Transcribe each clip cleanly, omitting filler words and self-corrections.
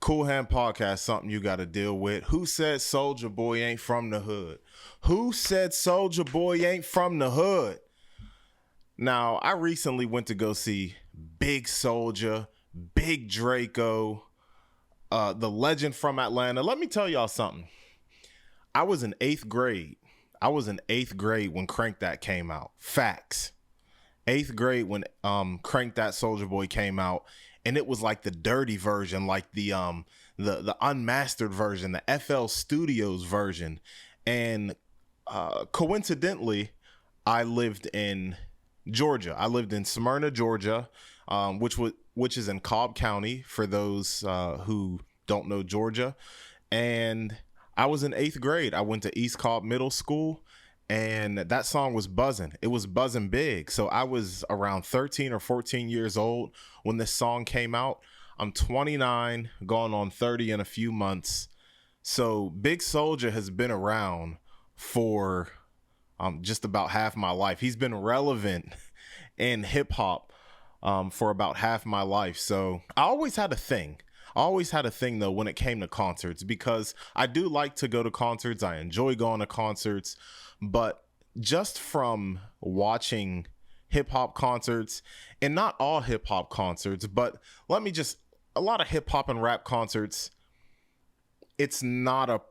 Cool Hand Podcast, something you got to deal with. Who said Soulja Boy ain't from the hood? Who said Soulja Boy ain't from the hood? Now, I recently went to go see Big Soulja, Big Draco, the legend from Atlanta. Let me tell y'all something. I was in 8th grade. When Crank That came out. Facts. 8th grade when Crank That Soulja Boy came out. And it was like the dirty version, like the unmastered version, the FL Studios version. And coincidentally, I lived in Georgia. I lived in Smyrna, Georgia, which is in Cobb County for those who don't know Georgia. And I was in 8th grade. I went to East Cobb Middle School. And that song was buzzing. It was buzzing big. So I was around 13 or 14 years old when this song came out. I'm 29, going on 30 in a few months. So Big Soulja has been around for just about half my life. He's been relevant in hip hop for about half my life. So I always had a thing. Though, when it came to concerts, because I do like to go to concerts. I enjoy going to concerts. But just from watching hip hop concerts, and not all hip hop concerts, but a lot of hip hop and rap concerts, it's not a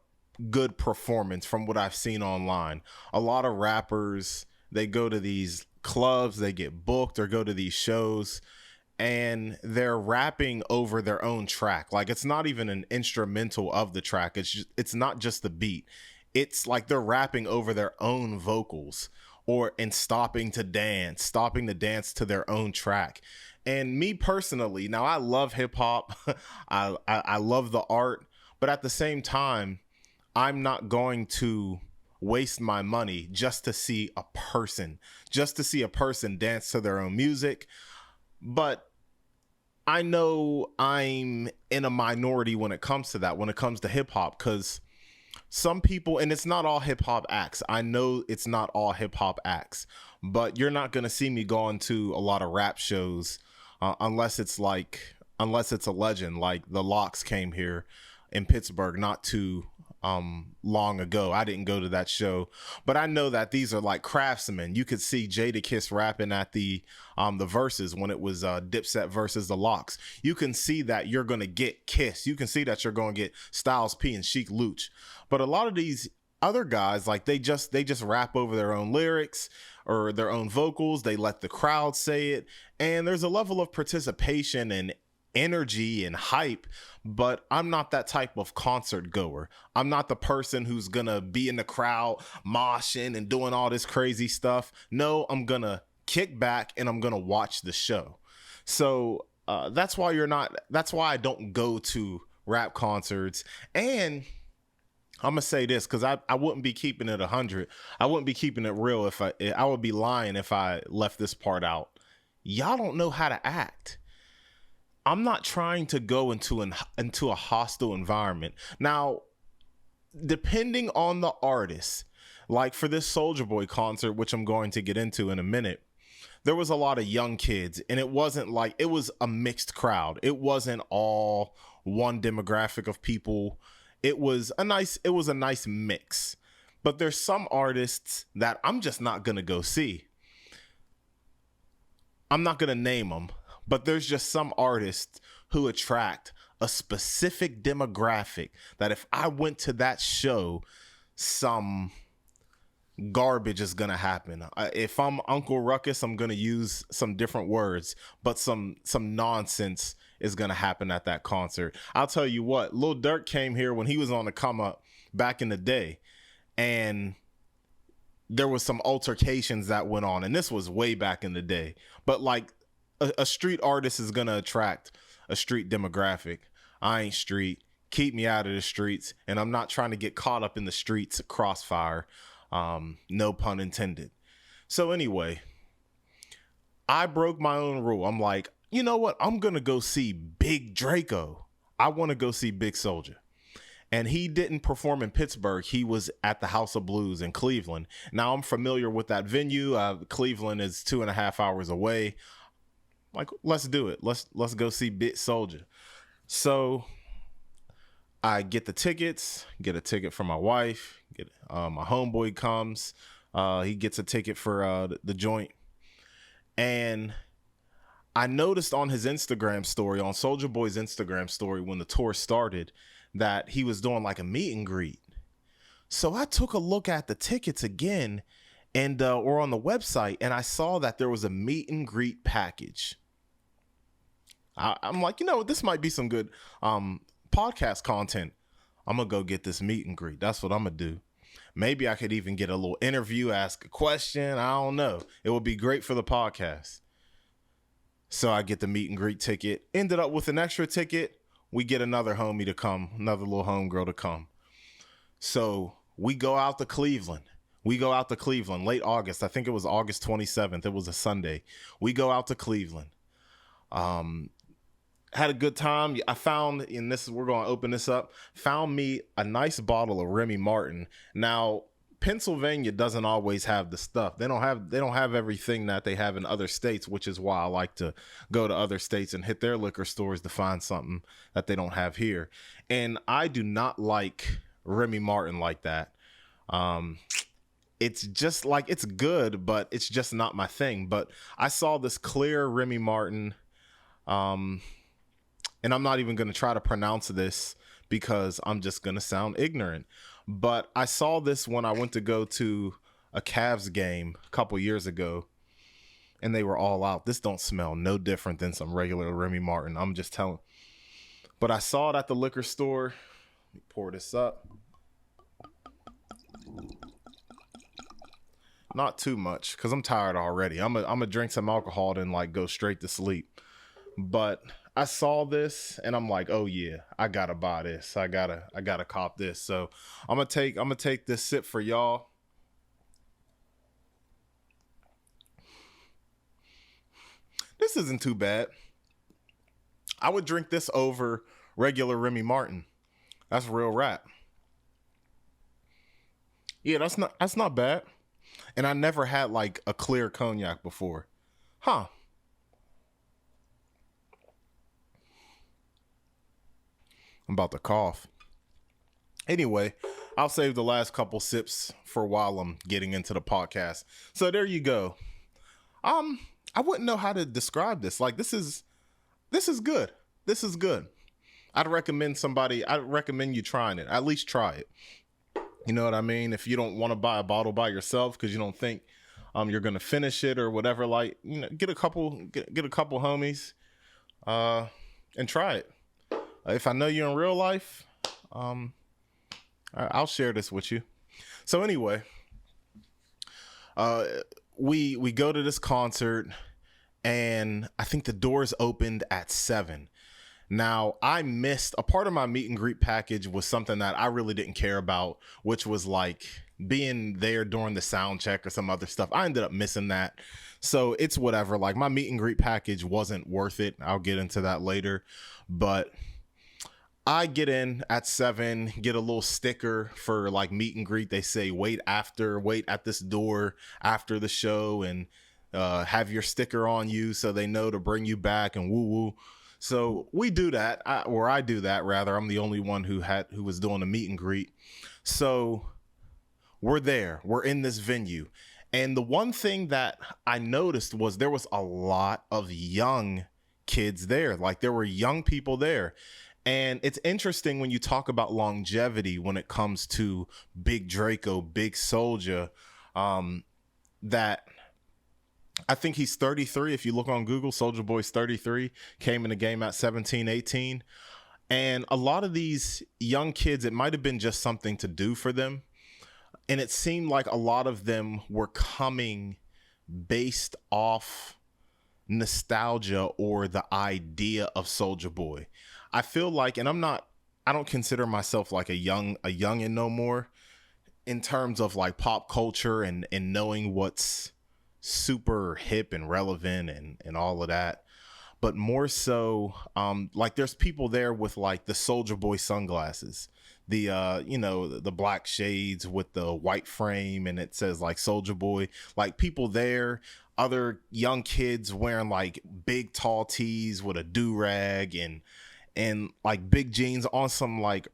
good performance from what I've seen online. A lot of rappers, they go to these clubs, they get booked or go to these shows, and they're rapping over their own track. Like, it's not even an instrumental of the track. It's not just the beat. It's like they're rapping over their own vocals and stopping to dance to their own track. And me personally, now I love hip hop. I love the art, but at the same time, I'm not going to waste my money just to see a person dance to their own music. But I know I'm in a minority when it comes to that, when it comes to hip hop, because some people, and it's not all hip hop acts. I know it's not all hip hop acts, but you're not going to see me going to a lot of rap shows unless it's a legend. Like the Locks came here in Pittsburgh not too long ago. I didn't go to that show, but I know that these are like craftsmen. You could see Jadakiss rapping at the verses when it was Dipset versus the Locks. You can see that you're going to get Kiss. You can see that you're going to get Styles P and Sheik Luch. But a lot of these other guys, like they just rap over their own lyrics or their own vocals. They let the crowd say it. And there's a level of participation and energy and hype, but I'm not that type of concert goer. I'm not the person who's gonna be in the crowd moshing and doing all this crazy stuff. No, I'm gonna kick back and I'm gonna watch the show. So that's why I don't go to rap concerts. And I'm gonna say this, because I wouldn't be keeping it 100. I wouldn't be keeping it real if I would be lying if I left this part out. Y'all don't know how to act. I'm not trying to go into a hostile environment. Now, depending on the artist, like for this Soulja Boy concert, which I'm going to get into in a minute, there was a lot of young kids, and it wasn't like, it was a mixed crowd. It wasn't all one demographic of people. It was a nice mix. But there's some artists that I'm just not going to go see. I'm not going to name them. But there's just some artists who attract a specific demographic that if I went to that show, some garbage is going to happen. If I'm Uncle Ruckus, I'm going to use some different words, but some nonsense is going to happen at that concert. I'll tell you what, Lil Durk came here when he was on the come up back in the day, and there was some altercations that went on, and this was way back in the day. But like, a street artist is going to attract a street demographic. I ain't street. Keep me out of the streets. And I'm not trying to get caught up in the streets crossfire. No pun intended. So anyway, I broke my own rule. I'm like, you know what? I'm going to go see Big Draco. I want to go see Big Soulja. And he didn't perform in Pittsburgh. He was at the House of Blues in Cleveland. Now I'm familiar with that venue. Cleveland is 2.5 hours away. Like, let's do it. Let's go see Big Soulja. So I get the tickets, get a ticket for my wife, my homeboy comes, he gets a ticket for the joint. And I noticed on his Instagram story, on Soulja Boy's Instagram story, when the tour started, that he was doing like a meet and greet. So I took a look at the tickets again and or on the website, and I saw that there was a meet and greet package. I'm like, this might be some good podcast content. I'm going to go get this meet and greet. That's what I'm going to do. Maybe I could even get a little interview, ask a question. I don't know. It would be great for the podcast. So I get the meet and greet ticket. Ended up with an extra ticket. We get another homie to come, another little homegirl to come. So we go out to Cleveland. Late August. I think it was August 27th. It was a Sunday. We go out to Cleveland. Had a good time. I found, we're going to open this up, found me a nice bottle of Remy Martin. Now, Pennsylvania doesn't always have the stuff. They don't have everything that they have in other states, which is why I like to go to other states and hit their liquor stores to find something that they don't have here. And I do not like Remy Martin like that. It's just like, it's good, but it's just not my thing. But I saw this clear Remy Martin, and I'm not even going to try to pronounce this because I'm just going to sound ignorant. But I saw this when I went to go to a Cavs game a couple years ago, and they were all out. This don't smell no different than some regular Remy Martin. I'm just telling. But I saw it at the liquor store. Let me pour this up. Not too much because I'm tired already. I'm gonna drink some alcohol and like go straight to sleep. But I saw this and I'm like, oh yeah, I gotta buy this. I gotta cop this. So I'm gonna take this sip for y'all. This isn't too bad. I would drink this over regular Remy Martin. That's real rap. Yeah, that's not bad. And I never had like a clear cognac before. Huh. I'm about to cough. Anyway, I'll save the last couple sips for while I'm getting into the podcast. So there you go. I wouldn't know how to describe this. Like this is good. This is good. I'd recommend you trying it. At least try it. You know what I mean? If you don't want to buy a bottle by yourself because you don't think you're gonna finish it or whatever, like, get a couple homies and try it. If I know you in real life, I'll share this with you. So anyway, we go to this concert, and I think the doors opened at 7. Now, I missed a part of my meet and greet package was something that I really didn't care about, which was like being there during the sound check or some other stuff. I ended up missing that. So it's whatever. Like my meet and greet package wasn't worth it. I'll get into that later. But I get in at 7, get a little sticker for like meet and greet. They say, wait at this door after the show and have your sticker on you so they know to bring you back and woo woo. So we do that, I do that rather. I'm the only one who was doing a meet and greet. So we're there, we're in this venue. And the one thing that I noticed was there was a lot of young kids there. Like there were young people there. And it's interesting when you talk about longevity when it comes to Big Draco, Big Soulja, that I think he's 33. If you look on Google, Soulja Boy's 33, came in the game at 17, 18. And a lot of these young kids, it might have been just something to do for them. And it seemed like a lot of them were coming based off nostalgia or the idea of Soulja Boy. I feel like, and I don't consider myself like a youngin' no more in terms of like pop culture and knowing what's super hip and relevant and all of that, but more so like there's people there with like the Soulja Boy sunglasses, the the black shades with the white frame and it says like Soulja Boy, like people there, other young kids wearing like big tall tees with a do-rag and like big jeans on some like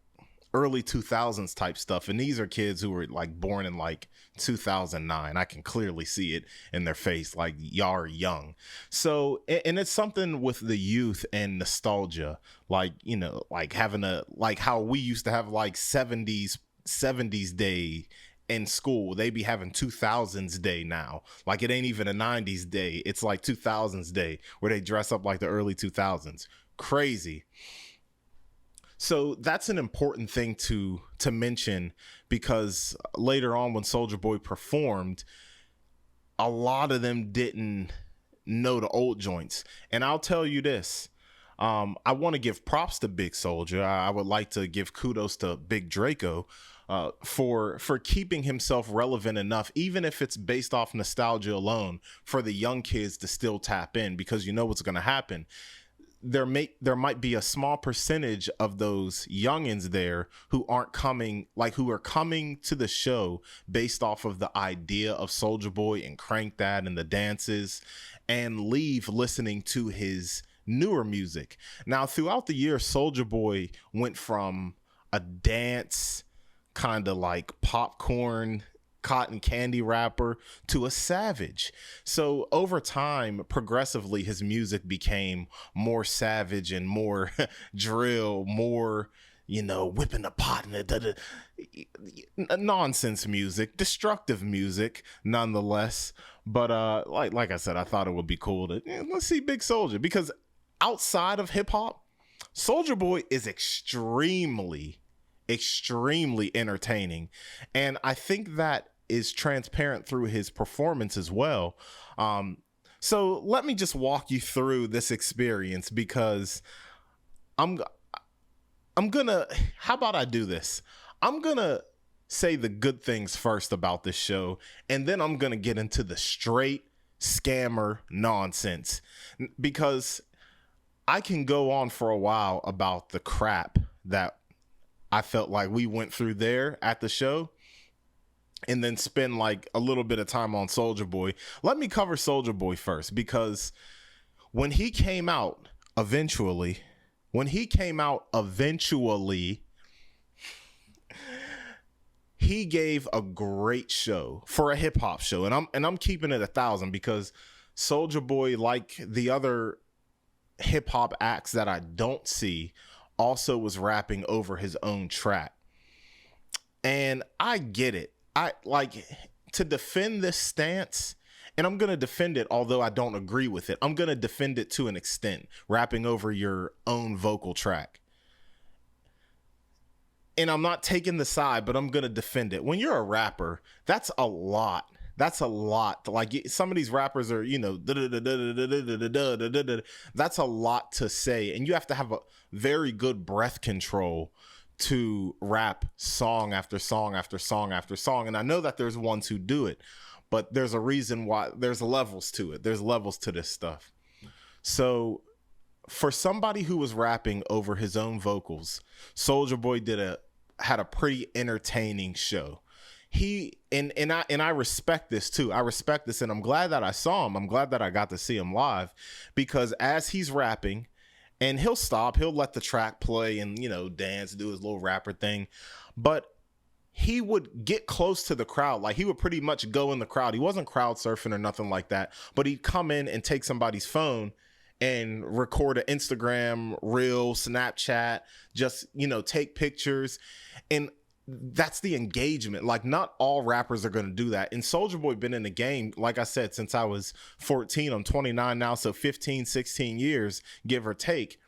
early 2000s type stuff. And these are kids who were like born in like 2009. I can clearly see it in their face. Like, y'all are young. So, and it's something with the youth and nostalgia, like, you know, like having like how we used to have like 70s day in school. They be having 2000s day now. Like, it ain't even a 90s day. It's like 2000s day where they dress up like the early 2000s. Crazy. So that's an important thing to mention, because later on when Soulja Boy performed, a lot of them didn't know the old joints. And I'll tell you this, I want to give props to Big Soulja. I would like to give kudos to Big Draco for keeping himself relevant enough, even if it's based off nostalgia alone, for the young kids to still tap in, because you know what's going to happen. There might be a small percentage of those youngins there who are coming to the show based off of the idea of Soulja Boy and Crank That and the dances, and leave listening to his newer music. Now, throughout the year, Soulja Boy went from a dance kind of like popcorn cotton candy rapper to a savage. So over time, progressively, his music became more savage and more drill, more, you know, whipping the pot and nonsense music, destructive music nonetheless. But like I said, I thought it would be cool to let's see Big Soulja, because outside of hip hop, Soulja Boy is extremely entertaining, and I think that is transparent through his performance as well. So let me just walk you through this experience, because I'm gonna, how about I do this? I'm gonna say the good things first about this show, and then I'm gonna get into the straight scammer nonsense, because I can go on for a while about the crap that I felt like we went through there at the show, and then spend like a little bit of time on Soulja Boy. Let me cover Soulja Boy first, because when he came out eventually, he gave a great show for a hip hop show. And I'm keeping it 1,000, because Soulja Boy, like the other hip hop acts that I don't see, also was rapping over his own track. And I get it. I like to defend this stance, and I'm going to defend it, although I don't agree with it. I'm going to defend it to an extent, rapping over your own vocal track. And I'm not taking the side, but I'm going to defend it. When you're a rapper, that's a lot. That's a lot. Like, some of these rappers are, you know, that's a lot to say. And you have to have a very good breath control to rap song after song after song after song. And I know that there's ones who do it, but there's a reason why. There's levels to it. There's levels to this stuff. So for somebody who was rapping over his own vocals, Soulja Boy had a pretty entertaining show. I respect this too. I respect this, and I'm glad that I saw him. I'm glad that I got to see him live, because as he's rapping, and he'll let the track play and, you know, dance, do his little rapper thing, but he would get close to the crowd. Like, he would pretty much go in the crowd. He wasn't crowd surfing or nothing like that, but he'd come in and take somebody's phone and record an Instagram reel, Snapchat, just, you know, take pictures. And that's the engagement. Like, not all rappers are going to do that. And Soulja Boy been in the game, like I said, since I was 14. I'm 29 now, so 15, 16 years, give or take.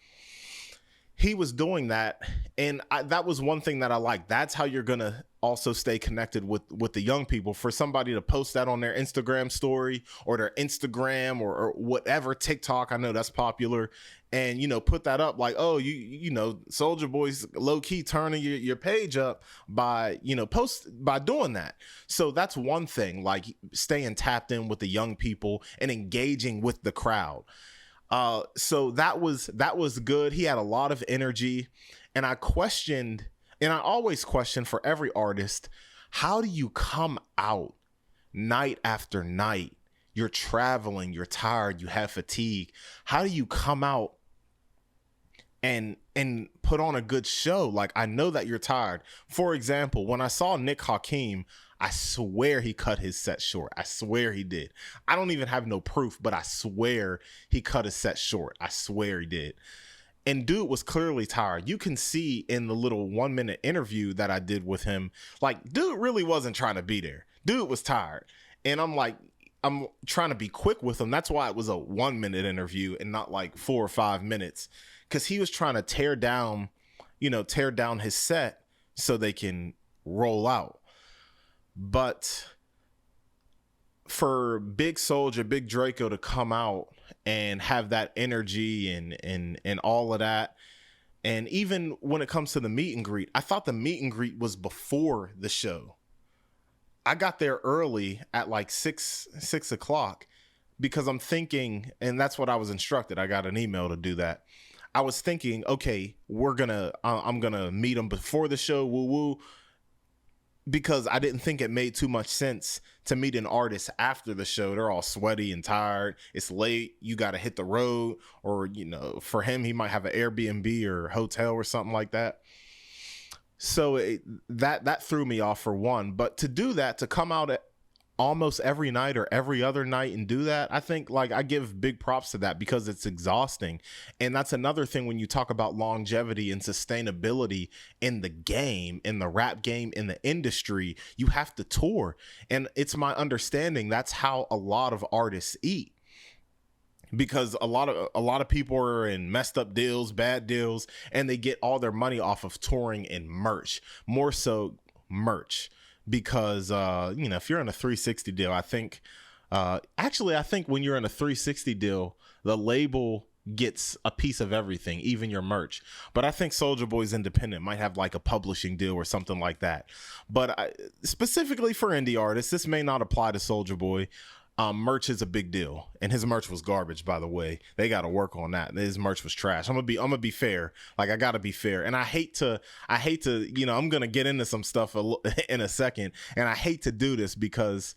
He was doing that, and that was one thing that I like. That's how you're going to also stay connected with the young people. For somebody to post that on their Instagram story or their Instagram or whatever, TikTok, I know that's popular, and, you know, put that up like, oh, you know, Soulja Boy's low key turning your page up by, you know, by doing that. So that's one thing, like staying tapped in with the young people and engaging with the crowd. So that was good. He had a lot of energy, and I always question for every artist, how do you come out night after night? You're traveling, you're tired, you have fatigue. How do you come out and put on a good show. Like, I know that you're tired. For example, when I saw Nick Hakim, I swear he cut his set short. I swear he did. I don't even have no proof, but I swear he cut his set short. I swear he did. And dude was clearly tired. You can see in the little 1 minute interview that I did with him, like, dude really wasn't trying to be there. Dude was tired. And I'm like, I'm trying to be quick with him. That's why it was a 1 minute interview and not like 4 or 5 minutes. Because he was trying to tear down his set so they can roll out. But for Big Soulja, Big Draco to come out and have that energy and all of that, and even when it comes to the meet and greet, I thought the meet and greet was before the show. I got there early at like 6 o'clock because I'm thinking, and that's what I was instructed. I got an email to do that. I was thinking, okay, I'm gonna meet him before the show, woo woo, because I didn't think it made too much sense to meet an artist after the show. They're all sweaty and tired. It's late. You got to hit the road, or, for him, he might have an Airbnb or hotel or something like that. So that threw me off for one. But to do that, to come out at almost every night or every other night and do that, I think, like, I give big props to that because it's exhausting. And that's another thing when you talk about longevity and sustainability in the game, in the rap game, in the industry, you have to tour. And it's my understanding that's how a lot of artists eat. Because a lot of people are in messed up deals, bad deals, and they get all their money off of touring and merch, more so merch. Because, if you're in a 360 deal, I think when you're in a 360 deal, the label gets a piece of everything, even your merch. But I think Soulja Boy's independent, might have like a publishing deal or something like that. But specifically for indie artists, this may not apply to Soulja Boy. Merch is a big deal, and his merch was garbage, by the way. They got to work on that. His merch was trash. I'm gonna be fair. Like, I gotta be fair, and I hate to, I'm gonna get into some stuff in a second, and I hate to do this because,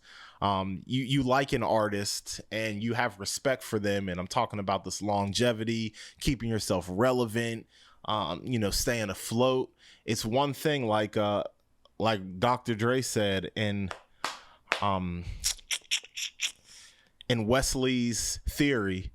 you like an artist and you have respect for them, and I'm talking about this longevity, keeping yourself relevant, staying afloat. It's one thing, like Dr. Dre said in Wesley's theory,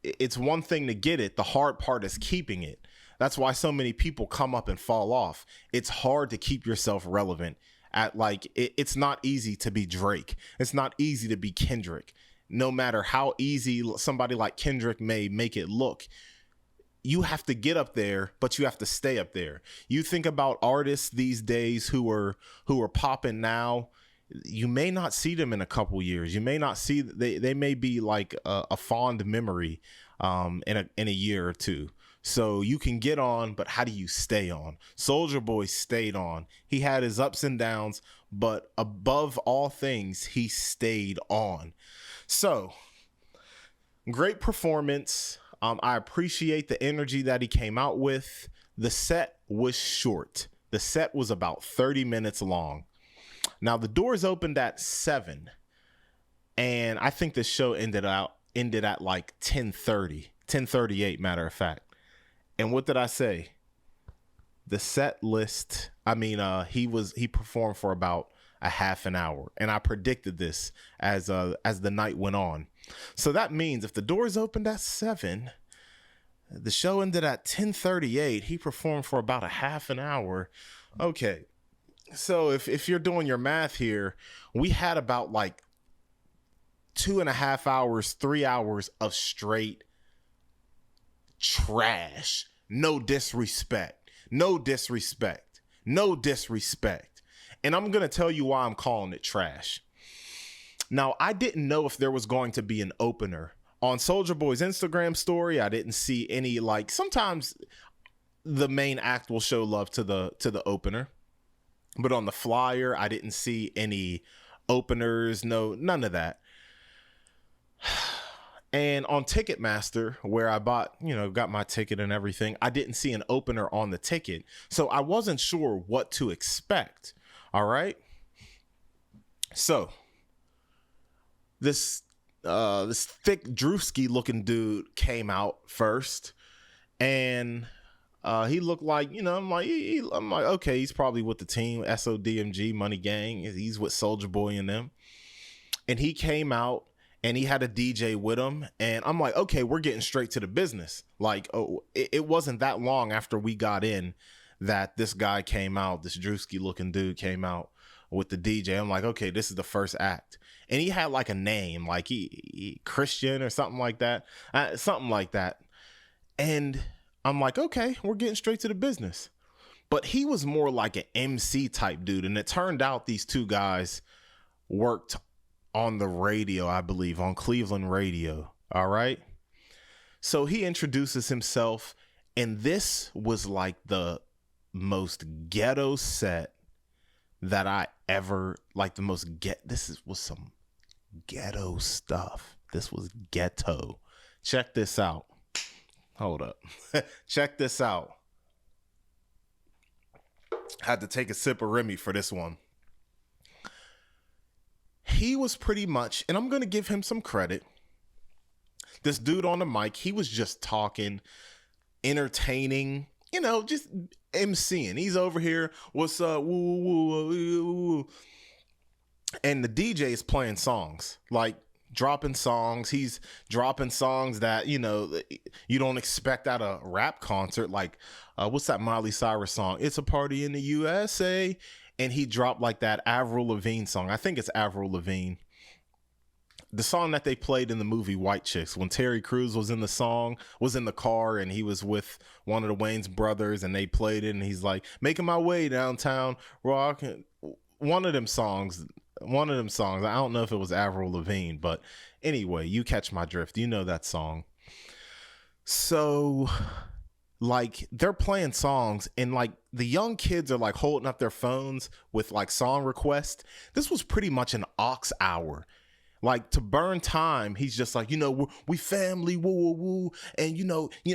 it's one thing to get it. The hard part is keeping it. That's why so many people come up and fall off. It's hard to keep yourself relevant. It's not easy to be Drake. It's not easy to be Kendrick. No matter how easy somebody like Kendrick may make it look, you have to get up there, but you have to stay up there. You think about artists these days who are popping now. You may not see them in a couple years. You may not see, they may be like a fond memory in a year or two. So you can get on, but how do you stay on? Soulja Boy stayed on. He had his ups and downs, but above all things, he stayed on. So great performance. I appreciate the energy that he came out with. The set was short. The set was about 30 minutes long. Now, the doors opened at 7, and I think the show ended at like 10:38, matter of fact. And what did I say? The set list, he performed for about a half an hour, and I predicted this as the night went on. So that means if the doors opened at 7, the show ended at 10:38, he performed for about a half an hour. Okay. So if you're doing your math here, we had about like 2.5 hours, 3 hours of straight trash. No disrespect. No disrespect. No disrespect. And I'm going to tell you why I'm calling it trash. Now, I didn't know if there was going to be an opener. On Soulja Boy's Instagram story, I didn't see any, sometimes the main act will show love to the opener. But on the flyer, I didn't see any openers, none of that. And on Ticketmaster, where I got my ticket and everything, I didn't see an opener on the ticket. So I wasn't sure what to expect. All right. So this thick Drewski looking dude came out first. And he looked like, I'm like, okay, he's probably with the team, SODMG, Money Gang. He's with Soulja Boy and them. And he came out and he had a DJ with him. And I'm like, okay, we're getting straight to the business. Like, it wasn't that long after we got in that this guy came out, this Drewski looking dude came out with the DJ. I'm like, okay, this is the first act. And he had like a name, like he Christian or something like that. And I'm like, okay, we're getting straight to the business. But he was more like an MC type dude. And it turned out these two guys worked on the radio, I believe, on Cleveland radio. All right. So he introduces himself. And this was like the most ghetto set that I ever, like the most was some ghetto stuff. This was ghetto. Check this out. Hold up. Check this out. Had to take a sip of Remy for this one. He was pretty much, and I'm going to give him some credit. This dude on the mic, he was just talking, entertaining, just MCing. He's over here. What's up? Woo, woo, woo, woo, woo. And the DJ is playing songs, like dropping songs. He's dropping songs that, you don't expect at a rap concert. Like, what's that Miley Cyrus song? It's a party in the USA. And he dropped like that Avril Lavigne song. I think it's Avril Lavigne. The song that they played in the movie White Chicks, when Terry Crews was in the car and he was with one of the Wayne's brothers and they played it and he's like, making my way downtown, rocking. One of them songs. I don't know if it was Avril Lavigne, but anyway, you catch my drift. You know that song. So like they're playing songs and like the young kids are like holding up their phones with like song requests. This was pretty much an aux hour. Like to burn time, he's just like, we family, woo, woo, woo. And,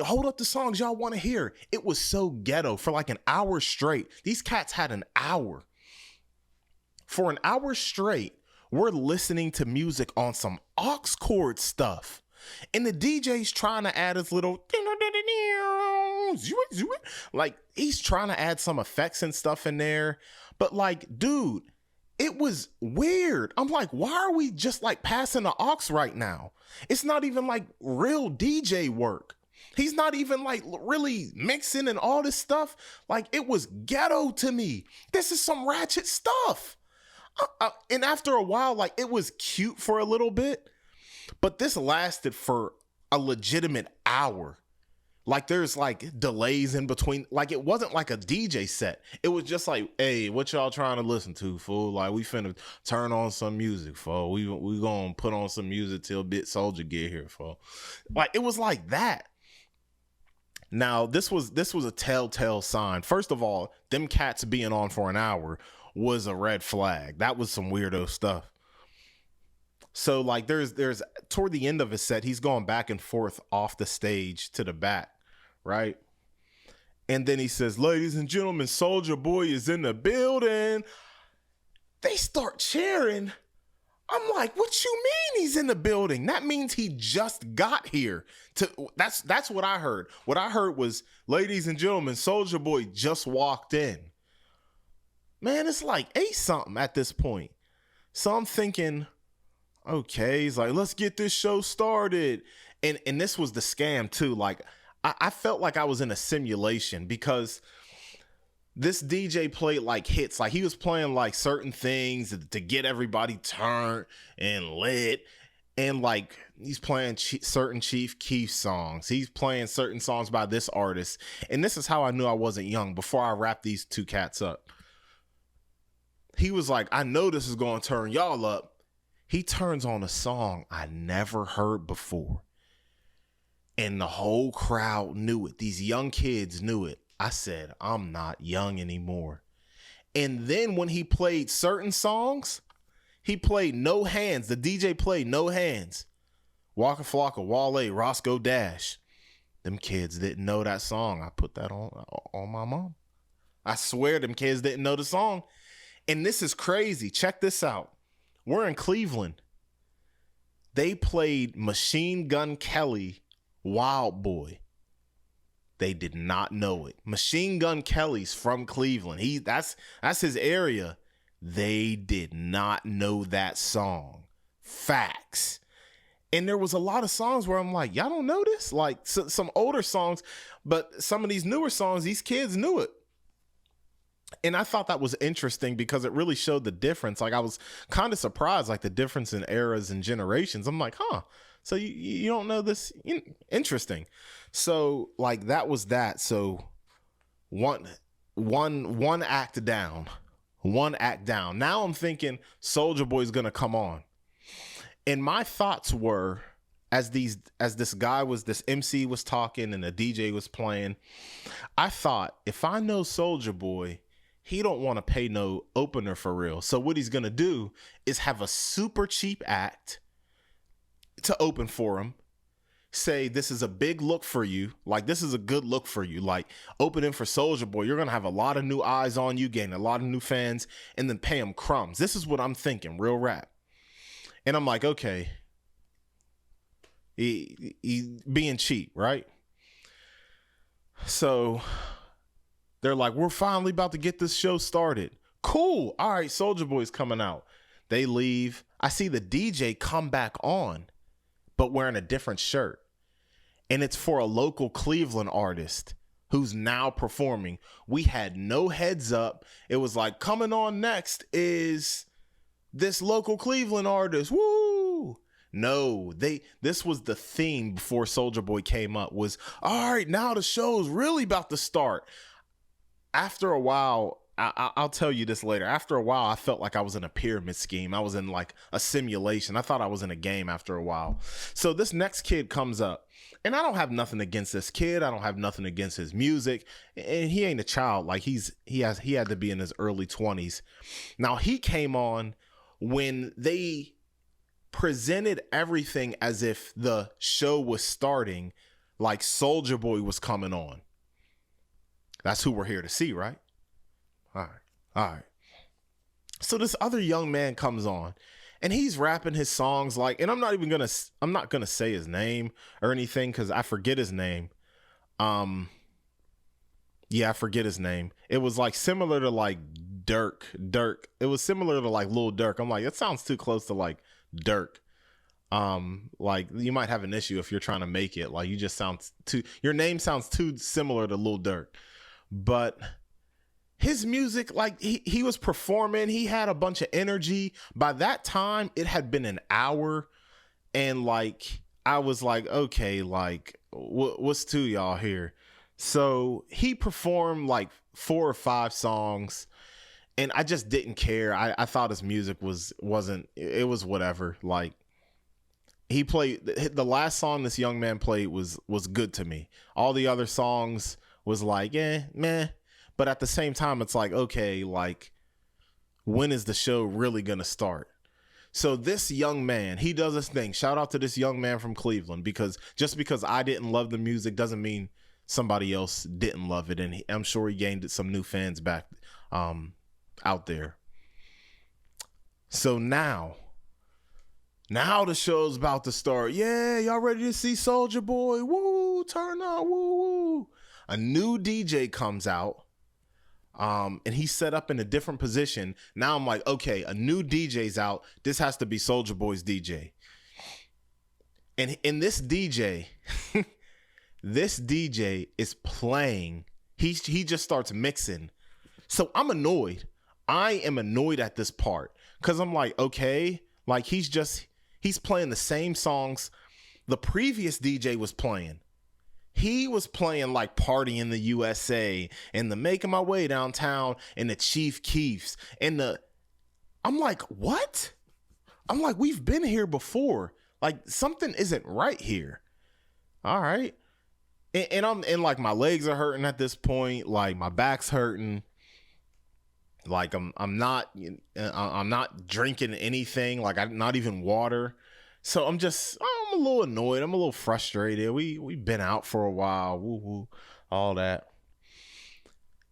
hold up the songs y'all want to hear. It was so ghetto for like an hour straight. These cats had an hour. For an hour straight, we're listening to music on some aux chord stuff. And the DJ's trying to add his little, like he's trying to add some effects and stuff in there. But like, dude, it was weird. I'm like, why are we just like passing the aux right now? It's not even like real DJ work. He's not even like really mixing and all this stuff. Like it was ghetto to me. This is some ratchet stuff. And after a while, like it was cute for a little bit, but this lasted for a legitimate hour. Like there's like delays in between. Like it wasn't like a DJ set. It was just like, hey, what y'all trying to listen to, fool? Like we finna turn on some music, fool. We gonna put on some music till Big Soulja get here, fool. Like it was like that. Now this was a telltale sign. First of all, them cats being on for an hour was a red flag. That was some weirdo stuff. So like there's toward the end of his set, he's going back and forth off the stage to the back, right? And then he says, ladies and gentlemen, Soulja Boy is in the building. They start cheering. I'm like, what you mean he's in the building? That means he just got here. That's what I heard. What I heard was, ladies and gentlemen, Soulja Boy just walked in. Man, it's like 8 something at this point. So I'm thinking, okay, he's like, let's get this show started. And this was the scam too. Like I felt like I was in a simulation because this DJ played like hits. Like he was playing like certain things to get everybody turned and lit. And like he's playing certain Chief Keef songs. He's playing certain songs by this artist. And this is how I knew I wasn't young before I wrapped these two cats up. He was like, I know this is going to turn y'all up. He turns on a song I never heard before. And the whole crowd knew it. These young kids knew it. I said, I'm not young anymore. And then when he played certain songs, he played No Hands. The DJ played No Hands. Waka Flocka, Wale, Roscoe Dash. Them kids didn't know that song. I put that on my mom. I swear them kids didn't know the song. And this is crazy. Check this out. We're in Cleveland. They played Machine Gun Kelly, Wild Boy. They did not know it. Machine Gun Kelly's from Cleveland. That's his area. They did not know that song. Facts. And there was a lot of songs where I'm like, y'all don't know this? Like some older songs, but some of these newer songs, these kids knew it. And I thought that was interesting because it really showed the difference. Like I was kind of surprised, like the difference in eras and generations. I'm like, huh, so you don't know this? Interesting. So like that was that. So one act down. Now I'm thinking Soulja Boy's gonna come on. And my thoughts were, as this MC was talking and the DJ was playing, I thought, if I know Soulja Boy, he don't want to pay no opener for real. So what he's going to do is have a super cheap act to open for him. Say, this is a big look for you. Like, this is a good look for you. Like, opening for Soulja Boy, you're going to have a lot of new eyes on you, gain a lot of new fans, and then pay him crumbs. This is what I'm thinking, real rap. And I'm like, okay, he being cheap, right? So they're like, we're finally about to get this show started. Cool. All right, Soulja Boy's coming out. They leave. I see the DJ come back on, but wearing a different shirt. And it's for a local Cleveland artist who's now performing. We had no heads up. It was like, coming on next is this local Cleveland artist. Woo! No, this was the theme before Soulja Boy came up was, all right, now the show's really about to start. After a while, I'll tell you this later. After a while, I felt like I was in a pyramid scheme. I was in like a simulation. I thought I was in a game after a while. So this next kid comes up, and I don't have nothing against this kid. I don't have nothing against his music, and he ain't a child. Like he had to be in his early 20s. Now he came on when they presented everything as if the show was starting, like Soulja Boy was coming on. That's who we're here to see, right? All right. So this other young man comes on, and he's rapping his songs like, and I'm not gonna say his name or anything because I forget his name. Yeah, I forget his name. It was like similar to like Dirk. It was similar to like Lil Durk. I'm like, it sounds too close to like Dirk. Like you might have an issue if you're trying to make it. Like your name sounds too similar to Lil Durk. But his music, like he was performing, he had a bunch of energy. By that time, it had been an hour, and like I was like, okay, like what's to y'all here? So he performed like 4 or 5 songs, and I just didn't care. I thought his music was whatever. Like he played the last song this young man played was good to me. All the other songs was like, meh. But at the same time, it's like, okay, like when is the show really gonna start? So this young man, he does his thing. Shout out to this young man from Cleveland, because just because I didn't love the music doesn't mean somebody else didn't love it. And I'm sure he gained some new fans back out there. So now the show's about to start. Yeah, y'all ready to see Soulja Boy? Woo, turn on, woo, woo. A new DJ comes out. And he's set up in a different position. Now I'm like, okay, a new DJ's out. This has to be Soulja Boy's DJ. And in this DJ, this DJ is playing. He just starts mixing. So I'm annoyed. I am annoyed at this part because I'm like, okay, like he's playing the same songs the previous DJ was playing. He was playing like Party in the USA and the Making My Way Downtown and the Chief Keefs and I'm like, what? I'm like, we've been here before. Like something isn't right here. All right. And like my legs are hurting at this point. Like my back's hurting. Like I'm not drinking anything. Like I'm not even water. So I'm a little annoyed. I'm a little frustrated. We've been out for a while. Woo woo, all that.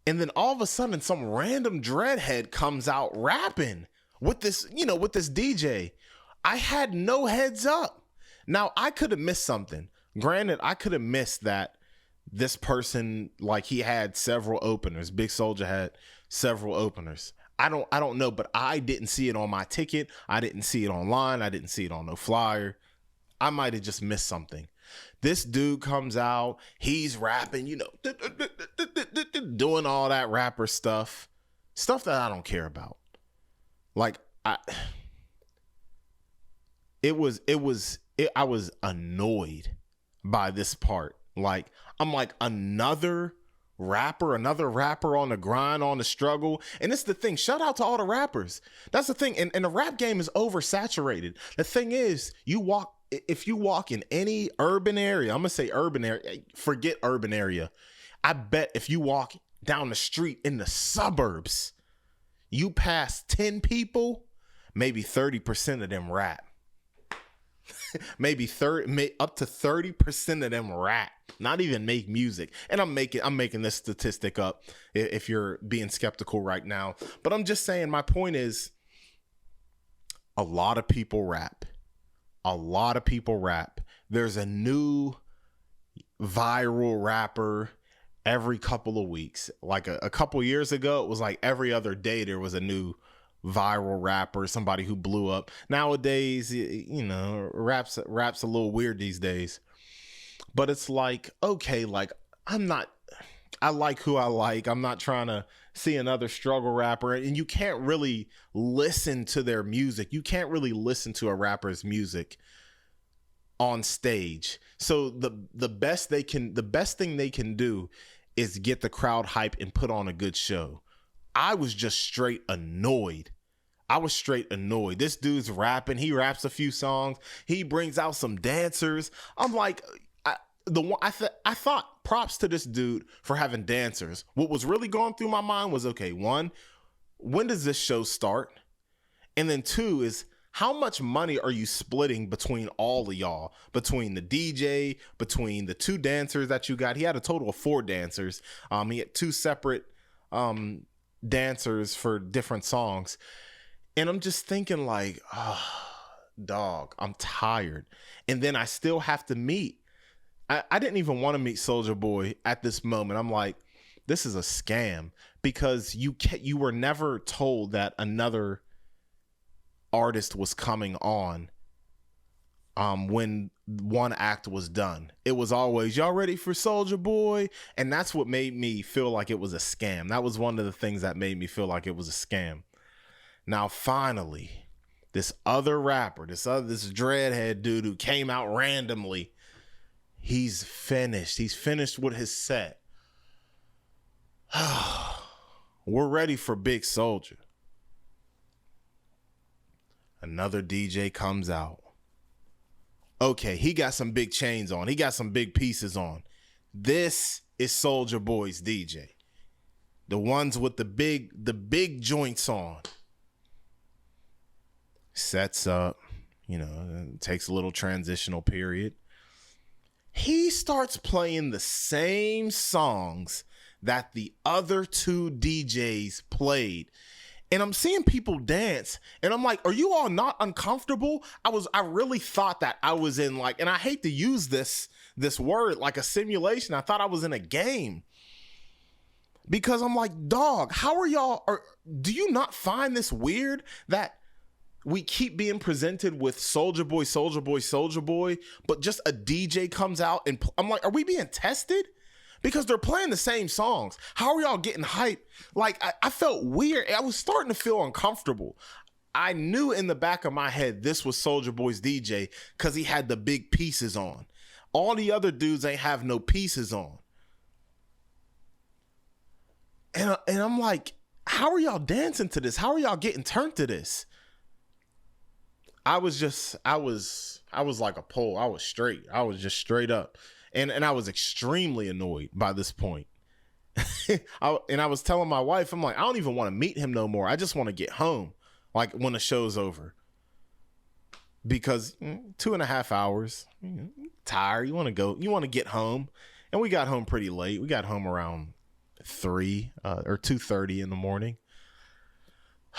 And then all of a sudden, some random dreadhead comes out rapping with this DJ. I had no heads up. Now I could have missed something. Granted, I could have missed that this person, like, he had several openers. Big Soulja had several openers. I don't know, but I didn't see it on my ticket. I didn't see it online. I didn't see it on no flyer. I might have just missed something. This dude comes out, he's rapping, you know, doing all that rapper stuff that I don't care about. Like, I was annoyed by this part. Like, I'm like, another rapper on the grind, on the struggle. And it's the thing, shout out to all the rappers. That's the thing. And the rap game is oversaturated. The thing is, if you walk in any urban area, I'm gonna say urban area, forget urban area. I bet if you walk down the street in the suburbs, you pass 10 people, maybe 30% of them rap. Maybe up to 30% of them rap, not even make music. And I'm making this statistic up if you're being skeptical right now. But I'm just saying, my point is, a lot of people rap. A lot of people rap. There's a new viral rapper every couple of weeks. Like a couple years ago, it was like every other day there was a new viral rapper, somebody who blew up. Nowadays, you know, rap's a little weird these days. But it's like, okay, like, I like who I like. I'm not trying to see another struggle rapper. And you can't really listen to their music. You can't really listen to a rapper's music on stage. So the best thing they can do is get the crowd hype and put on a good show. I was just straight annoyed. This dude's rapping. He raps a few songs. He brings out some dancers. I'm like, I thought props to this dude for having dancers. What was really going through my mind was, okay, one, when does this show start? And then two is, how much money are you splitting between all of y'all? Between the DJ, between the two dancers that you got. He had a total of 4 dancers. He had 2 separate dancers for different songs. And I'm just thinking like, oh, dog, I'm tired. And then I still have to meet. I didn't even want to meet Soulja Boy at this moment. I'm like, this is a scam, because you were never told that another artist was coming on when one act was done. It was always, y'all ready for Soulja Boy? And that's what made me feel like it was a scam. That was one of the things that made me feel like it was a scam. Now, finally, this other rapper, this dreadhead dude who came out randomly, he's finished. He's finished with his set. We're ready for Big Soulja. Another DJ comes out. Okay, he got some big chains on. He got some big pieces on. This is Soulja Boy's DJ. The ones with the big joints on. Sets up, you know, it takes a little transitional period. He starts playing the same songs that the other 2 DJs played. And I'm seeing people dance, and I'm like, are you all not uncomfortable? I really thought that I was in, like, and I hate to use this word, like a simulation. I thought I was in a game. Because I'm like, dog, how are y'all, do you not find this weird that we keep being presented with Soulja Boy, Soulja Boy, Soulja Boy, but just a DJ comes out and I'm like, are we being tested? Because they're playing the same songs. How are y'all getting hype? Like, I felt weird. I was starting to feel uncomfortable. I knew in the back of my head this was Soulja Boy's DJ because he had the big pieces on. All the other dudes ain't have no pieces on. And I'm like, how are y'all dancing to this? How are y'all getting turned to this? I was like a pole. I was straight. I was just straight up. And I was extremely annoyed by this point. I was telling my wife, I'm like, I don't even want to meet him no more. I just want to get home, like, when the show's over. Because 2.5 hours, tired. You want to get home. And we got home pretty late. We got home around 3 or 2:30 in the morning.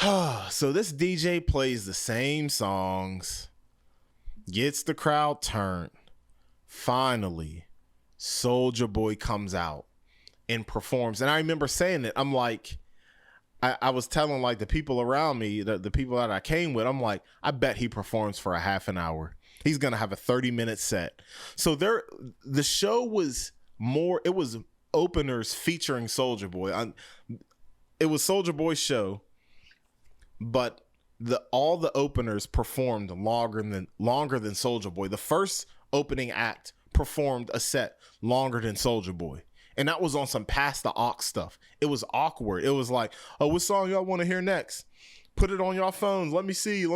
So this DJ plays the same songs, gets the crowd turned. Finally, Soulja Boy comes out and performs. And I remember saying it. I'm like, I was telling like the people around me, the people that I came with, I'm like, I bet he performs for a half an hour. He's going to have a 30-minute set. So the show was more, it was openers featuring Soulja Boy. It was Soulja Boy's show, but all the openers performed longer than Soulja Boy. The first opening act performed a set longer than Soulja Boy. And that was on some Pass the Aux stuff. It was awkward. It was like, oh, what song y'all want to hear next? Put it on y'all phones. Let me see.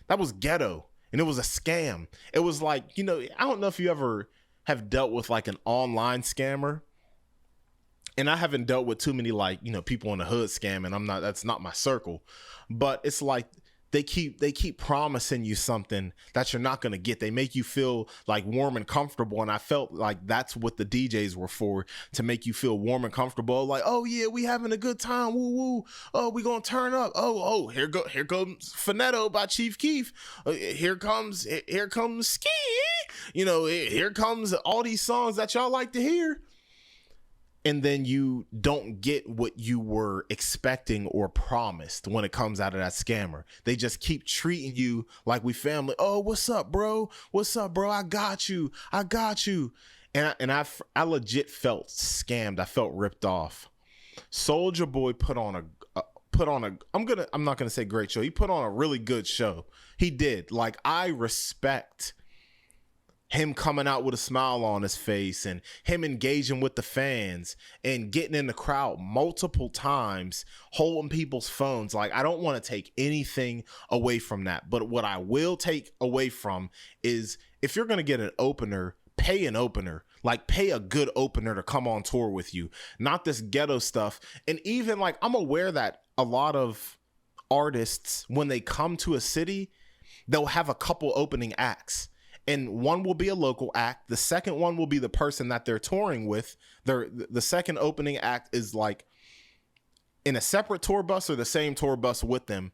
That was ghetto. And it was a scam. It was like, I don't know if you ever have dealt with like an online scammer. And I haven't dealt with too many like, people in the hood scamming. That's not my circle. But it's like they keep promising you something that you're not going to get. They make you feel like warm and comfortable. And I felt like that's what the DJs were for, to make you feel warm and comfortable. Like, oh yeah, we having a good time. Woo woo. Oh, we going to turn up. Oh, here comes Finetto by Chief Keef. Here comes Ski. Here comes all these songs that y'all like to hear. And then you don't get what you were expecting or promised when it comes out of that scammer. They just keep treating you like we family. Oh, what's up, bro? I got you. And I legit felt scammed. I felt ripped off. Soulja Boy put on I'm not gonna say great show. He put on a really good show. He did. Like, I respect him coming out with a smile on his face and him engaging with the fans and getting in the crowd multiple times, holding people's phones. Like, I don't want to take anything away from that. But what I will take away from is, if you're going to get an opener, pay an opener. Like, pay a good opener to come on tour with you, not this ghetto stuff. And even like, I'm aware that a lot of artists, when they come to a city, they'll have a couple opening acts. And one will be a local act. The second one will be the person that they're touring with. The second opening act is like in a separate tour bus or the same tour bus with them.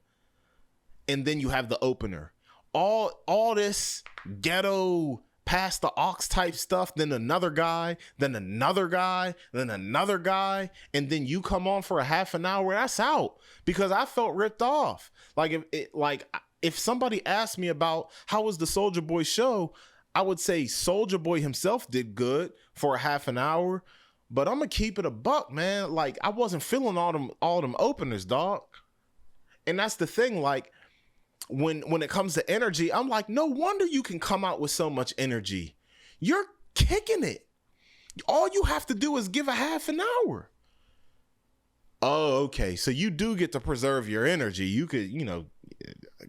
And then you have the opener. All this ghetto Pass the Aux type stuff, then another guy, then another guy, then another guy, and then you come on for a half an hour. That's out, because I felt ripped off. If somebody asked me about how was the Soulja Boy show, I would say Soulja Boy himself did good for a half an hour, but I'm gonna keep it a buck, man. Like, I wasn't feeling all them openers, dog. And that's the thing. Like, when it comes to energy, I'm like, no wonder you can come out with so much energy. You're kicking it. All you have to do is give a half an hour. Oh, okay. So you do get to preserve your energy. You could,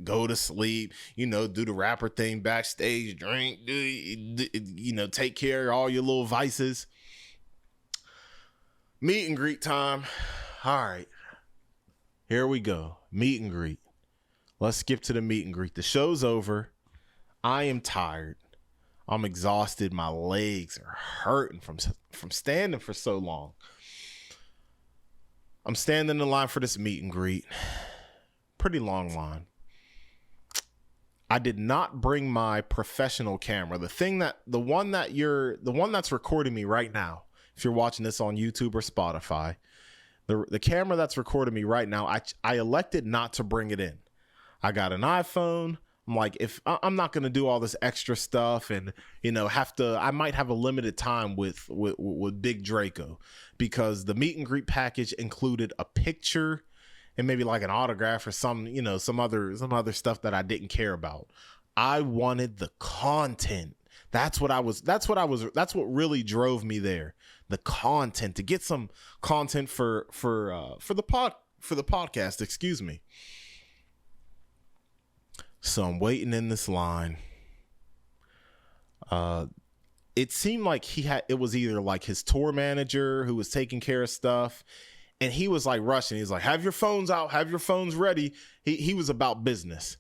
go to sleep, do the rapper thing backstage, drink, take care of all your little vices. Meet and greet time. All right, here we go. Meet and greet. Let's skip to the meet and greet. The show's over. I am tired. I'm exhausted. My legs are hurting from standing for so long. I'm standing in line for this meet and greet. Pretty long line. I did not bring my professional camera. The one that's recording me right now. If you're watching this on YouTube or Spotify, the camera that's recording me right now, I elected not to bring it in. I got an iPhone. I'm like, if I'm not going to do all this extra stuff and, I might have a limited time with Big Draco, because the meet and greet package included a picture and maybe like an autograph or some other stuff that I didn't care about. I wanted the content. That's what really drove me there. The content, to get some content for the podcast, excuse me. So I'm waiting in this line. It seemed like it was either like his tour manager who was taking care of stuff, and he was like rushing. He's like, have your phones out, have your phones ready. He was about business.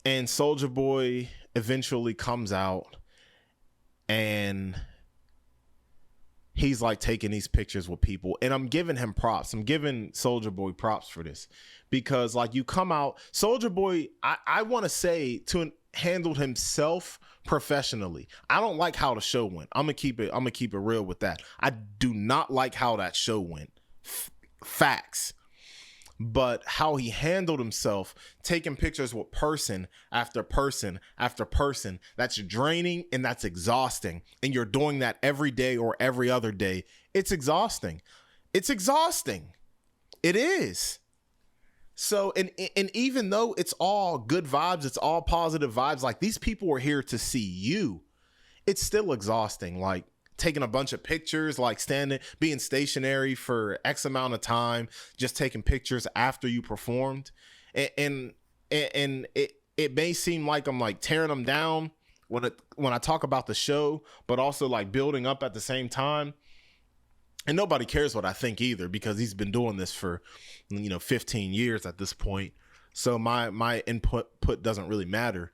And Soulja Boy eventually comes out, and he's like taking these pictures with people, and I'm giving him props. I'm giving Soulja Boy props for this, because like you come out, Soulja Boy, I want to say handled himself professionally. I don't like how the show went. I'm gonna keep it real with that. I do not like how that show went. Facts. But how he handled himself, taking pictures with person after person after person, that's draining and that's exhausting. And you're doing that every day or every other day. It's exhausting. It's exhausting. It is. So, and even though it's all good vibes, it's all positive vibes, like these people are here to see you, it's still exhausting. Like taking a bunch of pictures, like being stationary for X amount of time, just taking pictures after you performed. And it may seem like I'm like tearing them down when I talk about the show, but also like building up at the same time. And nobody cares what I think either, because he's been doing this for, 15 years at this point. So my input doesn't really matter.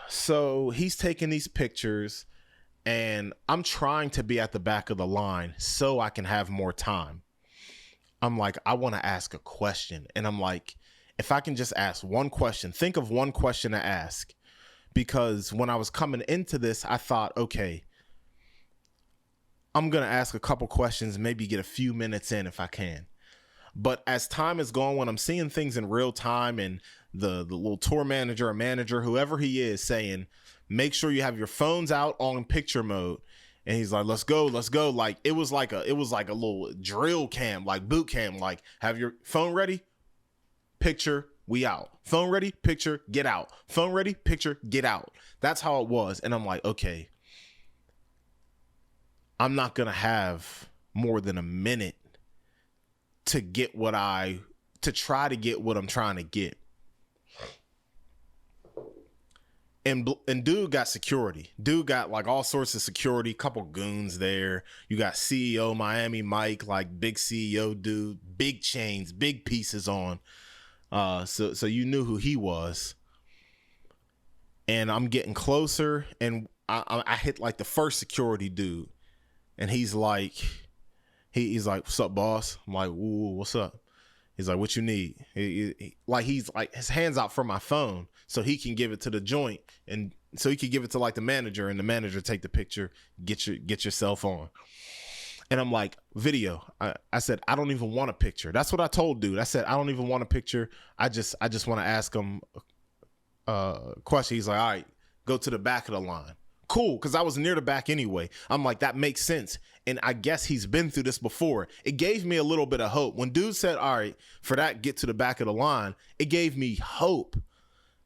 So he's taking these pictures, and I'm trying to be at the back of the line so I can have more time. I'm like, I want to ask a question. And I'm like, if I can just ask one question, think of one question to ask. Because when I was coming into this, I thought, okay, I'm going to ask a couple questions, maybe get a few minutes in if I can. But as time is going, when I'm seeing things in real time, and the little tour manager or manager, whoever he is, saying, make sure you have your phones out on picture mode. And he's like, let's go. Like it was like a little drill camp, like boot camp, like have your phone ready, picture, we out. Phone ready, picture, get out. Phone ready, picture, get out. That's how it was. And I'm like, okay, I'm not going to have more than a minute to try to get what I'm trying to get. And dude got security. Dude got like all sorts of security, couple goons there. You got CEO Miami Mike, like big CEO dude, big chains, big pieces on. So you knew who he was. And I'm getting closer, and I hit like the first security dude. And he's like, he's like, what's up, boss? I'm like, ooh, what's up? He's like, what you need? He's like his hands out for my phone so he can give it to the joint, and so he can give it to like the manager, and the manager take the picture, get your cell phone. And I'm like, video. I said, I don't even want a picture. That's what I told dude. I said, I don't even want a picture. I just want to ask him a question. He's like, all right, go to the back of the line. Cool, because I was near the back anyway. I'm like, that makes sense. And I guess he's been through this before. It gave me a little bit of hope. When dude said, all right, for that, get to the back of the line, it gave me hope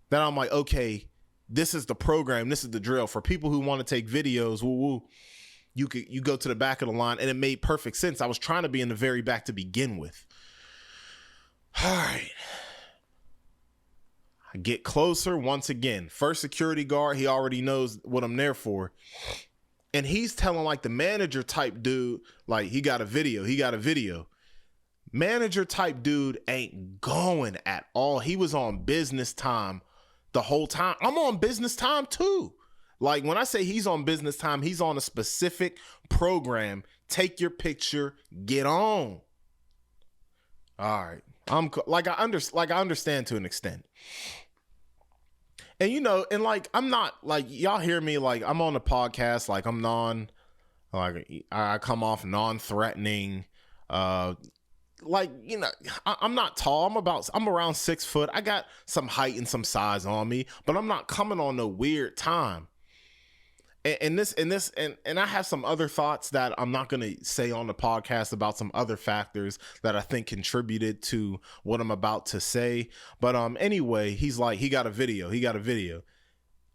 that I'm like, okay, this is the program. This is the drill. For people who want to take videos, you go to the back of the line, and it made perfect sense. I was trying to be in the very back to begin with. All right. I get closer once again. First security guard, he already knows what I'm there for. And he's telling like the manager type dude, like he got a video. Manager type dude ain't going at all. He was on business time the whole time. I'm on business time too. Like when I say he's on business time, he's on a specific program. Take your picture, get on. All right. I understand to an extent. And and like I'm not like, y'all hear me, like I'm on the podcast, like I come off non-threatening. I'm not tall. I'm around 6 foot. I got some height and some size on me, but I'm not coming on no weird time. And I have some other thoughts that I'm not going to say on the podcast about some other factors that I think contributed to what I'm about to say. But anyway, he's like, he got a video.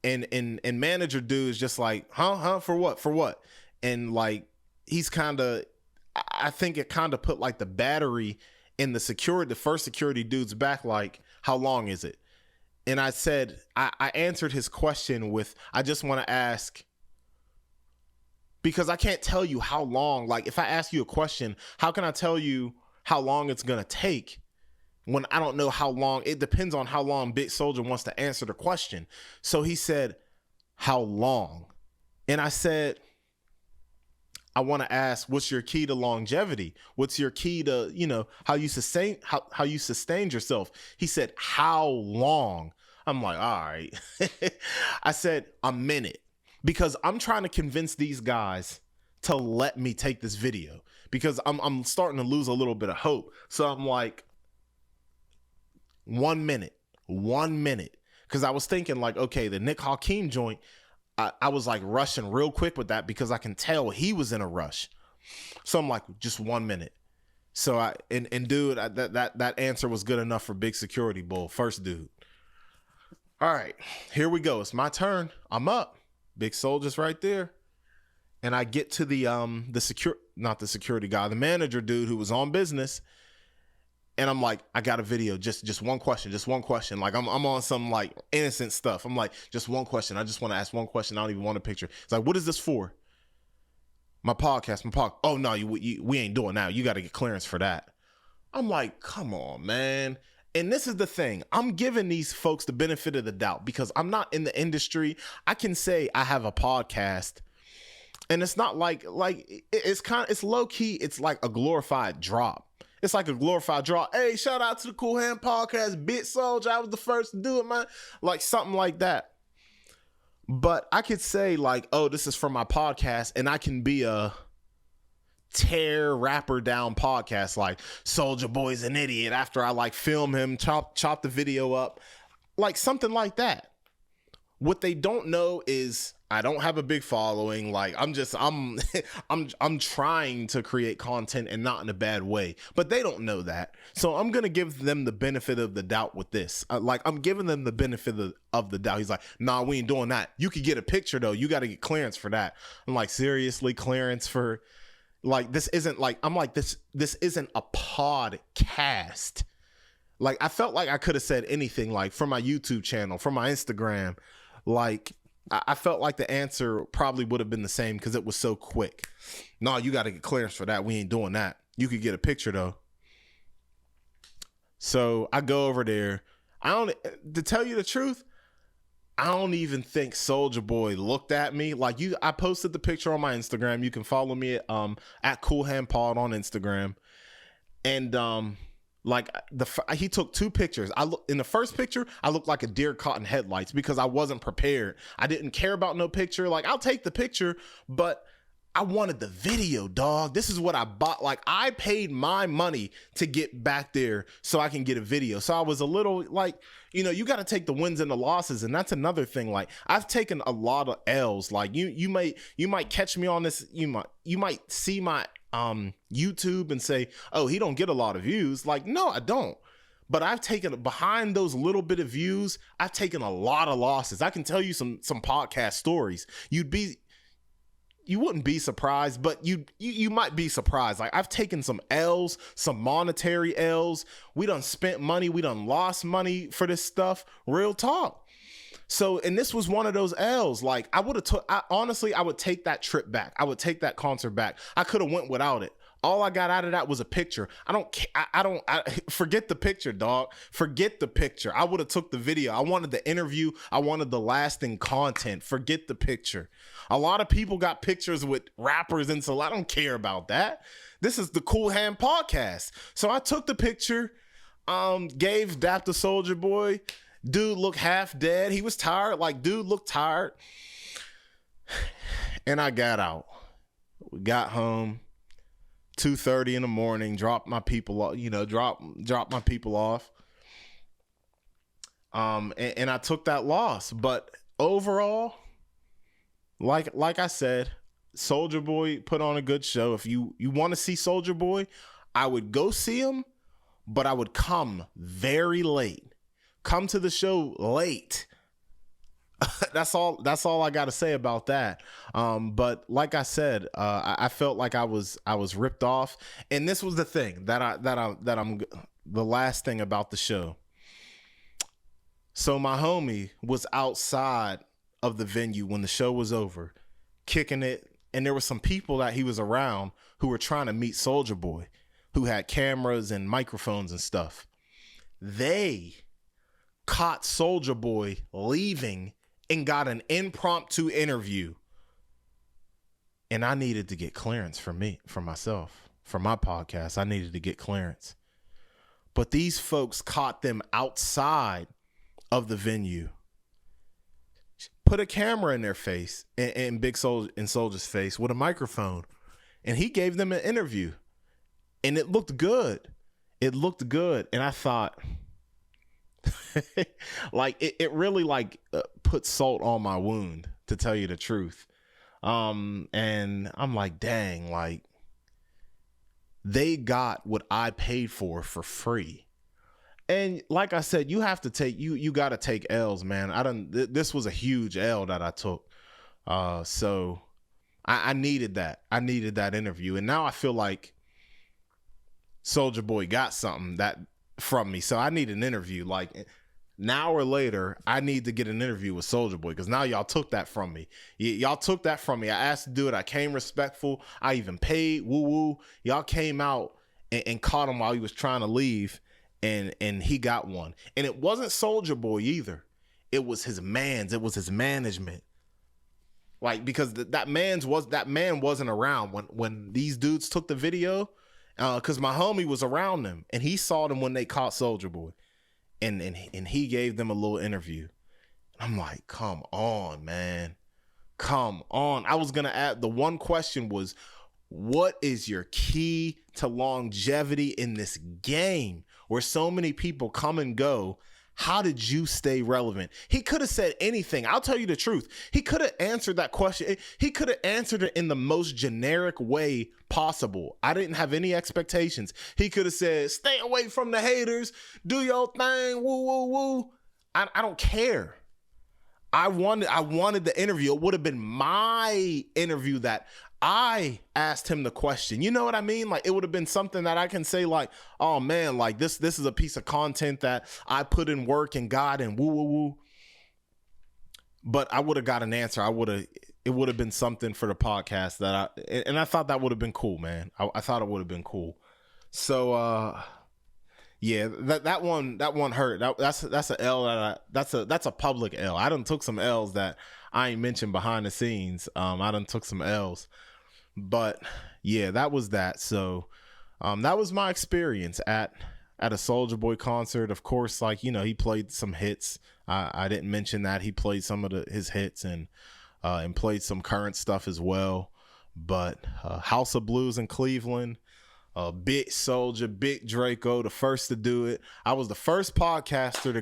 And manager dude is just like, huh? For what? And like, I think it kind of put like the battery in the first security dude's back. Like, how long is it? And I said, I answered his question with, I just want to ask, because I can't tell you how long. Like, if I ask you a question, how can I tell you how long it's going to take when I don't know how long? It depends on how long Big Soulja wants to answer the question. So he said, how long? And I said, I want to ask, what's your key to longevity? What's your key to, how you sustained yourself? He said, how long? I'm like, all right. I said, a minute, because I'm trying to convince these guys to let me take this video, because I'm starting to lose a little bit of hope. So I'm like, 1 minute. Because I was thinking like, okay, the Nick Hakeem joint, I was like rushing real quick with that because I can tell he was in a rush. So I'm like, just 1 minute. So dude, that answer was good enough for Big Security Bull, first dude. All right, here we go. It's my turn. I'm up. Big Soulja's right there. And I get to the security guy, the manager dude who was on business. And I'm like, I got a video, just one question. Like I'm on some like innocent stuff. I'm like, just one question. I just want to ask one question. I don't even want a picture. It's like, what is this for? My podcast. Oh no, we ain't doing that. You got to get clearance for that. I'm like, come on, man. And this is the thing. I'm giving these folks the benefit of the doubt because I'm not in the industry. I can say I have a podcast, and it's not like it's low key. It's like a glorified drop. It's like a glorified draw. Hey, shout out to the Cool Hand Podcast, Big Soulja. I was the first to do it, man. Like something like that. But I could say like, oh, this is from my podcast, and I can be a tear rapper down podcast like Soulja Boy's an idiot after I like film him, chop the video up, like something like that. What they don't know is I don't have a big following. Like I'm trying to create content and not in a bad way, but they don't know that. So I'm going to give them the benefit of the doubt with this. I'm giving them the benefit of the doubt. He's like, nah, we ain't doing that. You could get a picture though. You got to get clearance for that. I'm like, seriously, clearance for like, this isn't like, I'm like, this isn't a podcast. Like I felt like I could have said anything like from my YouTube channel, from my Instagram. Like I felt like the answer probably would have been the same because it was so quick. No, you got to get clearance for that. We ain't doing that. You could get a picture though. So I go over there. To tell you the truth, I don't even think Soulja Boy looked at me. Like I posted the picture on my Instagram. You can follow me at Cool Hand Pod on Instagram. And like he took 2 pictures. In the first picture, I looked like a deer caught in headlights because I wasn't prepared. I didn't care about no picture. Like I'll take the picture, but I wanted the video, dog. This is what I bought. Like I paid my money to get back there so I can get a video. So I was a little like, you got to take the wins and the losses. And that's another thing. Like I've taken a lot of L's. Like you might catch me on this. You might see my YouTube and say, oh, he don't get a lot of views. Like, no, I don't. But I've taken behind those little bit of views, I've taken a lot of losses. I can tell you some podcast stories. You wouldn't be surprised, but you might be surprised. Like I've taken some L's, some monetary L's. We done spent money. We done lost money for this stuff. Real talk. So, and this was one of those L's. Like I would have honestly, I would take that trip back. I would take that concert back. I could have went without it. All I got out of that was a picture. I forget the picture, dog. Forget the picture. I would have took the video. I wanted the interview. I wanted the lasting content. Forget the picture. A lot of people got pictures with rappers, and so I don't care about that. This is the Cool Hand Podcast. So I took the picture, gave Dap the Soulja Boy. Dude looked half dead. He was tired. Like, dude looked tired. And I got out. We got home. 2:30 in the morning, dropped my people off, drop my people off. And I took that loss. But overall, like I said, Soulja Boy put on a good show. If you want to see Soulja Boy, I would go see him, but I would come very late. Come to the show late. That's all I got to say about that. But like I said, I felt like I was ripped off, and this was the thing that I'm the last thing about the show. So my homie was outside of the venue when the show was over, kicking it, and there were some people that he was around who were trying to meet Soulja Boy, who had cameras and microphones and stuff. They caught Soulja Boy leaving and got an impromptu interview And I needed to get clearance for myself, for my podcast. I needed to get clearance. But these folks caught them outside of the venue, put a camera in their face, in Big Soulja's face with a microphone, and he gave them an interview, and it looked good. It looked good, and I thought, like it really put salt on my wound, to tell you the truth. And I'm like, dang, like they got what I paid for free. And like I said, you have to take, you got to take L's, man. This was a huge L that I took. So I needed that. I needed that interview. And now I feel like Soulja Boy got something from me. So I need an interview. Like an hour later, I need to get an interview with Soulja Boy, because now y'all took that from me. Y'all took that from me. I asked to do it. I came respectful. I even paid. Woo. Y'all came out and caught him while he was trying to leave, and he got one. And it wasn't Soulja Boy either. It was his mans. It was his management. Like, because that man wasn't around when these dudes took the video, because my homie was around them, and he saw them when they caught Soulja Boy. And he gave them a little interview. I'm like, come on, man. Come on. I was going to add, the one question was, what is your key to longevity in this game where so many people come and go? How did you stay relevant? He could have said anything. I'll tell you the truth. He could have answered that question. He could have answered it in the most generic way possible. I didn't have any expectations. He could have said, stay away from the haters. Do your thing. Woo. I don't care. I wanted the interview. It would have been my interview that I asked him the question. You know what I mean? Like, it would have been something that I can say like, oh man, like this is a piece of content that I put in work and got and woo. But I would have got an answer. It would have been something for the podcast and I thought that would have been cool, man. I thought it would have been cool. So, yeah, that one hurt. That's an L that's a public L. I done took some L's that I ain't mentioned behind the scenes. I done took some L's, but yeah, that was that. So, that was my experience at a Soulja Boy concert. Of course, like, you know, he played some hits. I didn't mention that he played some of his hits and played some current stuff as well. But House of Blues in Cleveland. Big Soulja, Big Draco, the first to do it. I was the first podcaster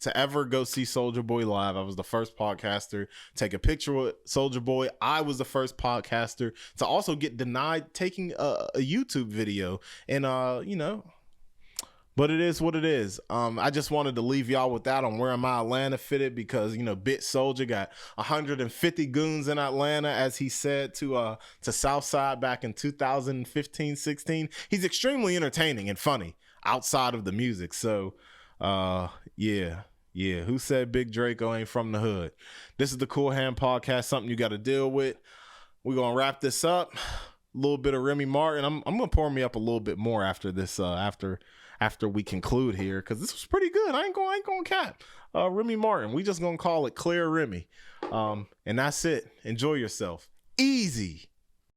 to ever go see Soulja Boy live. I was the first podcaster to take a picture with Soulja Boy. I was the first podcaster to also get denied taking a YouTube video. And you know, but it is what it is. I just wanted to leave y'all with that on where my Atlanta fitted, because, you know, Big Soulja got 150 goons in Atlanta, as he said to Southside back in 2015-16. He's extremely entertaining and funny outside of the music. So, yeah. Who said Big Draco ain't from the hood? This is the Cool Hand Podcast. Something you got to deal with. We're gonna wrap this up. A little bit of Remy Martin. I'm gonna pour me up a little bit more after this. After we conclude here, because this was pretty good. I ain't gonna cap. Remy Martin. We just gonna call it Clear Remy. And that's it. Enjoy yourself. Easy.